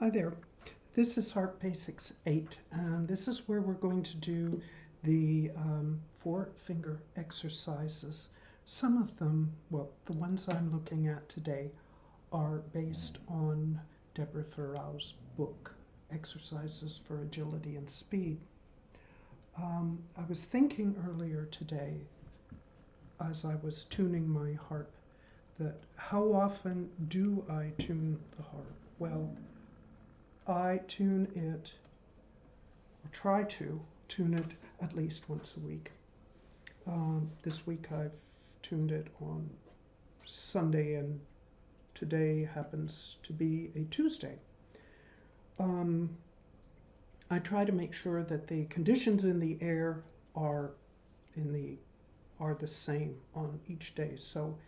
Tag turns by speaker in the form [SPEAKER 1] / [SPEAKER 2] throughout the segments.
[SPEAKER 1] Hi there. This is HarpBasics 8, and this is where we're going to do the four-finger exercises. Some of them, well, the ones I'm looking at today are based on Deborah Farrow's book, Exercises for Agility and Speed. I was thinking earlier today, as I was tuning my harp, that how often do I tune the harp? Well, I tune it, or try to tune it at least once a week. This week I've tuned it on Sunday, and today happens to be a Tuesday. I try to make sure that the conditions in the air are the same on each day. So,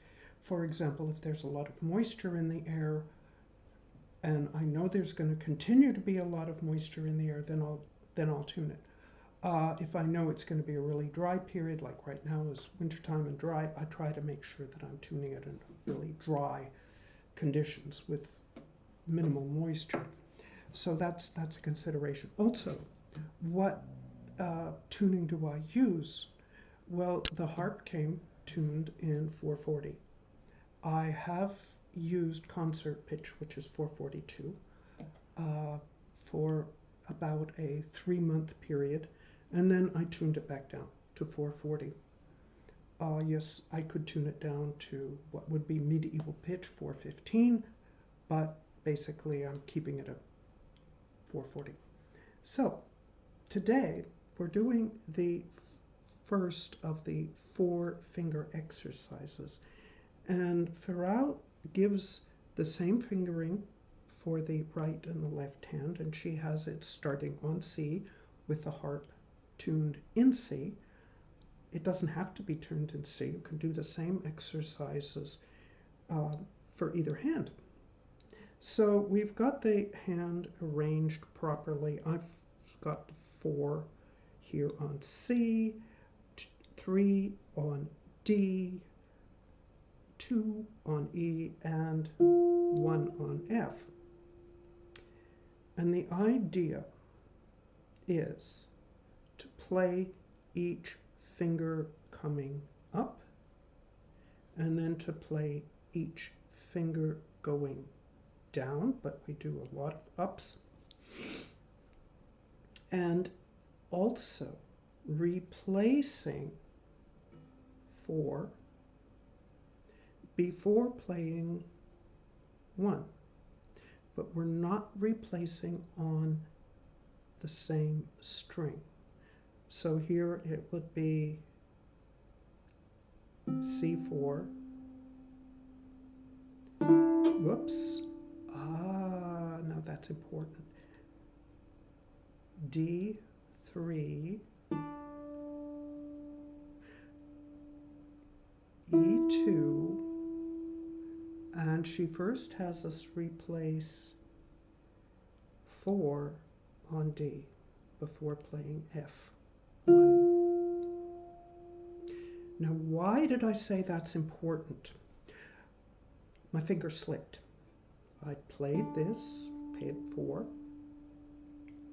[SPEAKER 1] for example, if there's a lot of moisture in the air, and I know there's going to continue to be a lot of moisture in the air, then I'll tune it. If I know it's going to be a really dry period, like right now is wintertime and dry, I try to make sure that I'm tuning it in really dry conditions with minimal moisture. So that's a consideration. Also, what tuning do I use? Well, the harp came tuned in 440. I have used concert pitch, which is 442, for about a 3-month period, and then I tuned it back down to 440. Yes, I could tune it down to what would be medieval pitch, 415, but basically I'm keeping it at 440. So today we're doing the first of the 4-finger exercises, and Farrow gives the same fingering for the right and the left hand, and she has it starting on C with the harp tuned in C. It doesn't have to be tuned in C. You can do the same exercises for either hand. So we've got the hand arranged properly. I've got 4 here on C, 3 on D, 2 on E, and 1 on F. And the idea is to play each finger coming up, and then to play each finger going down, but we do a lot of ups, and also replacing 4 before playing 1, but we're not replacing on the same string. So here it would be C4, whoops, now that's important, D3, E2, and she first has us replace 4 on D before playing F1. Now, why did I say that's important? My finger slipped. I played this, played 4,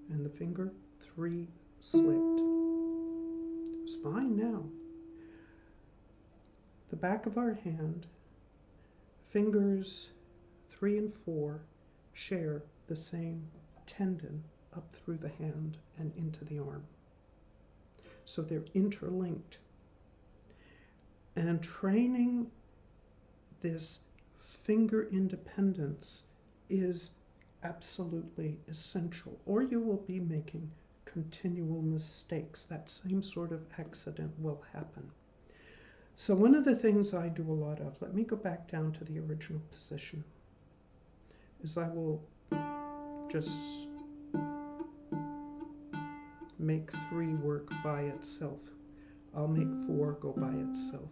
[SPEAKER 1] and the finger 3 slipped. It's fine now. The back of our hand, fingers 3 and 4 share the same tendon up through the hand and into the arm. So they're interlinked. And training this finger independence is absolutely essential, or you will be making continual mistakes. That same sort of accident will happen. So one of the things I do a lot of, let me go back down to the original position, is I will just make 3 work by itself. I'll make 4 go by itself.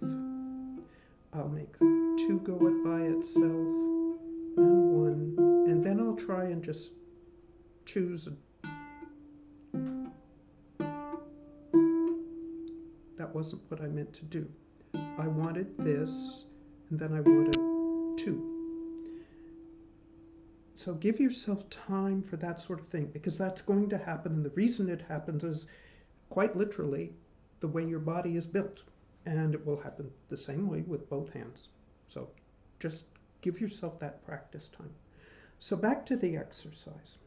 [SPEAKER 1] I'll make 2 go it by itself, and 1, and then I'll try and just choose. That wasn't what I meant to do. I wanted this, and then I wanted 2. So give yourself time for that sort of thing, because that's going to happen. And the reason it happens is quite literally the way your body is built. And it will happen the same way with both hands. So just give yourself that practice time. So back to the exercise.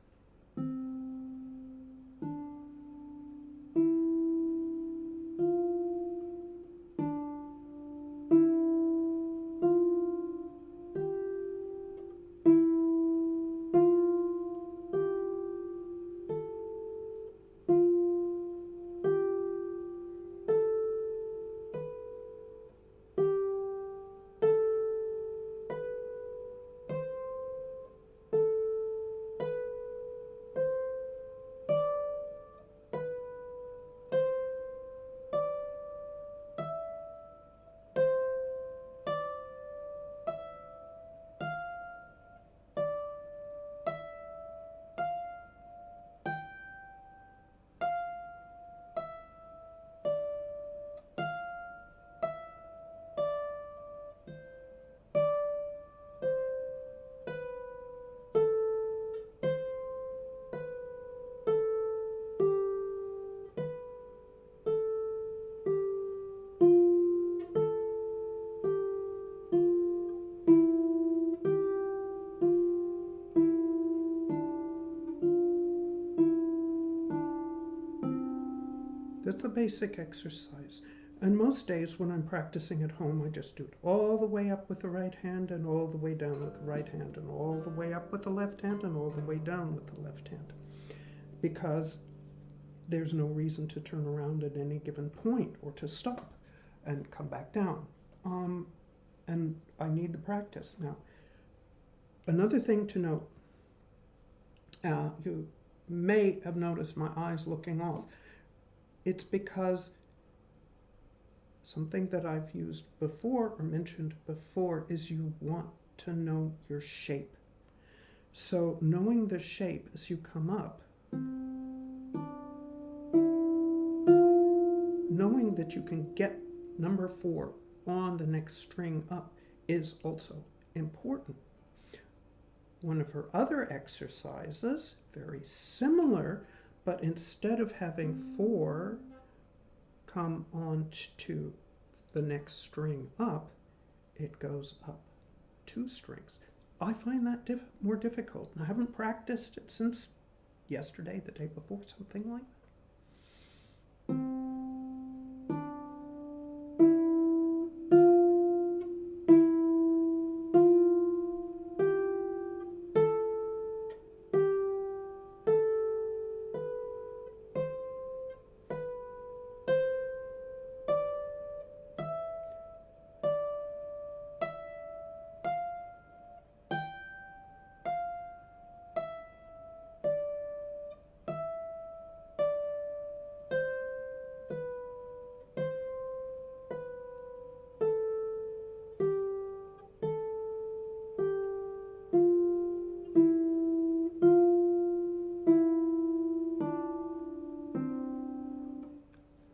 [SPEAKER 1] That's a basic exercise. And most days when I'm practicing at home, I just do it all the way up with the right hand and all the way down with the right hand and all the way up with the left hand and all the way down with the left hand. Because there's no reason to turn around at any given point or to stop and come back down. And I need the practice. Now, another thing to note, you may have noticed my eyes looking off. It's because something that I've used before or mentioned before is you want to know your shape. So knowing the shape as you come up, knowing that you can get number 4 on the next string up is also important. One of her other exercises, very similar, but instead of having 4 come on to the next string up, it goes up 2 strings. I find that more difficult. I haven't practiced it since yesterday, the day before, something like that.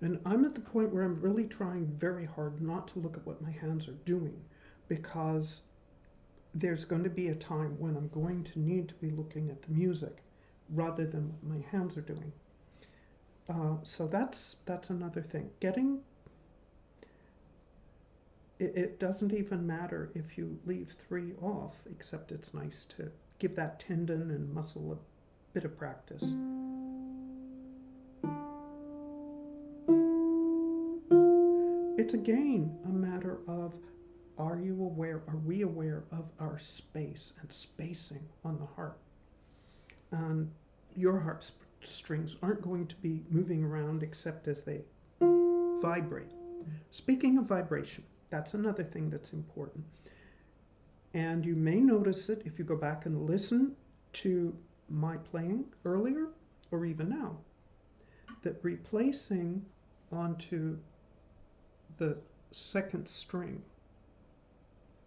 [SPEAKER 1] And I'm at the point where I'm really trying very hard not to look at what my hands are doing, because there's going to be a time when I'm going to need to be looking at the music rather than what my hands are doing. So that's another thing. It doesn't even matter if you leave 3 off, except it's nice to give that tendon and muscle a bit of practice. It's again a matter of, are we aware of our space and spacing on the harp? And your harp strings aren't going to be moving around except as they vibrate. Speaking of vibration, that's another thing that's important. And you may notice it if you go back and listen to my playing earlier or even now, that replacing onto the second string,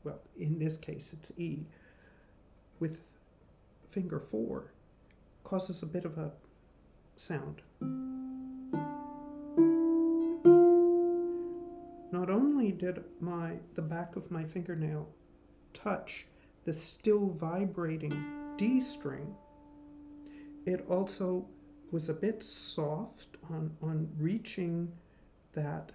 [SPEAKER 1] well, in this case it's E, with finger 4, causes a bit of a sound. Not only did the back of my fingernail touch the still vibrating D string, it also was a bit soft on reaching that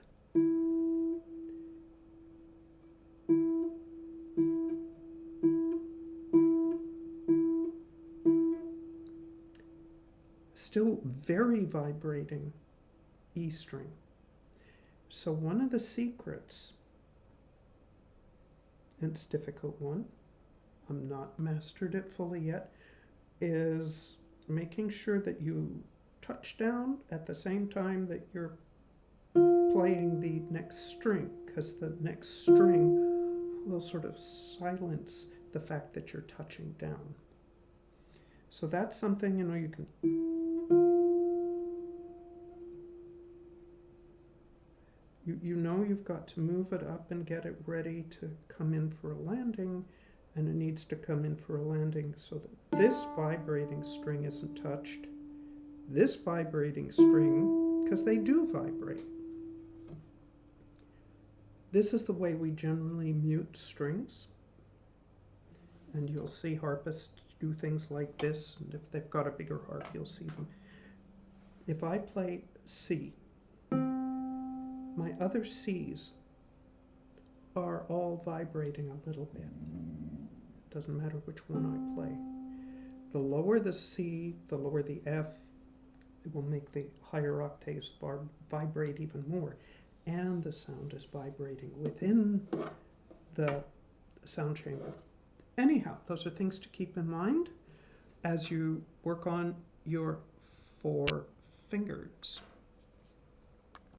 [SPEAKER 1] still very vibrating E string. So one of the secrets, and it's a difficult one, I'm not mastered it fully yet, is making sure that you touch down at the same time that you're playing the next string, because the next string will sort of silence the fact that you're touching down. So that's something, you can you've got to move it up and get it ready to come in for a landing, and it needs to come in for a landing so that this vibrating string isn't touched. This vibrating string, because they do vibrate. This is the way we generally mute strings. And you'll see harpists do things like this, and if they've got a bigger harp, you'll see them. If I play C, my other C's are all vibrating a little bit. It doesn't matter which one I play. The lower the C, the lower the F, it will make the higher octaves vibrate even more. And the sound is vibrating within the sound chamber. Anyhow, those are things to keep in mind as you work on your 4 fingers.